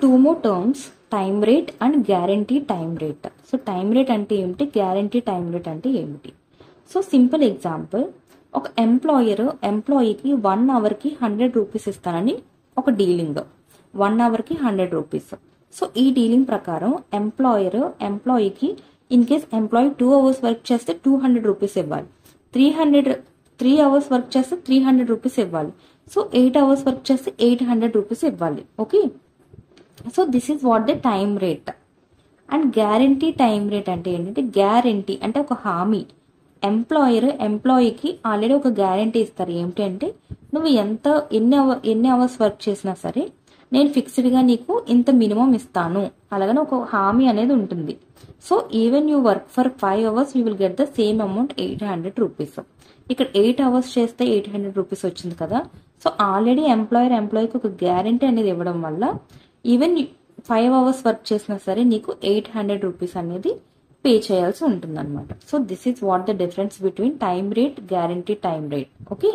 Two more terms, time rate and guarantee time rate. So time rate అంటే ఏమిటి, guarantee time rate అంటే ఏమిటి? So simple example, ఒక ఎంప్లాయీకి 1 అవర్కి 100 రూపీస్ ఇస్తానని ఒక డీలింగ్, 1 అవర్కి 100 రూపీస్. సో ఈ డీలింగ్ ప్రకారం ఎంప్లాయీకి in case employee 2 hours work చేస్తే 200 రూపీస్ ఇవ్వాలి, 3 అవర్స్ వర్క్ చేస్తే 300 రూపీస్ ఇవ్వాలి, సో 8 అవర్స్ వర్క్ చేస్తే 800 రూపీస్ ఇవ్వాలి. Okay, so this is what the time rate. And guarantee time rate అంటే ఏంటంటే, గ్యారంటీ అంటే ఒక హామీ. ఎంప్లాయీకి ఆల్రెడీ ఒక గ్యారంటీ ఇస్తారు. ఏమిటి అంటే, నువ్వు ఎన్ని అవర్స్ వర్క్ చేసినా సరే నేను ఫిక్స్డ్గా నీకు ఇంత మినిమం ఇస్తాను, అలాగని ఒక హామీ అనేది ఉంటుంది. So even you work for 5 hours you will get the same amount 800 rupees. ఇక్కడ 8 అవర్స్ చేస్తే 800 రూపీస్ వచ్చింది కదా. సో ఆల్రెడీ ఎంప్లాయీకి ఒక గ్యారంటీ అనేది ఇవ్వడం వల్ల ఈవెన్ 5 అవర్స్ వర్క్ చేసినా సరే నీకు 800 రూపీస్ అనేది పే చేయాల్సి ఉంటుంది అనమాట. So this is what the difference between time rate, guarantee time rate. Okay.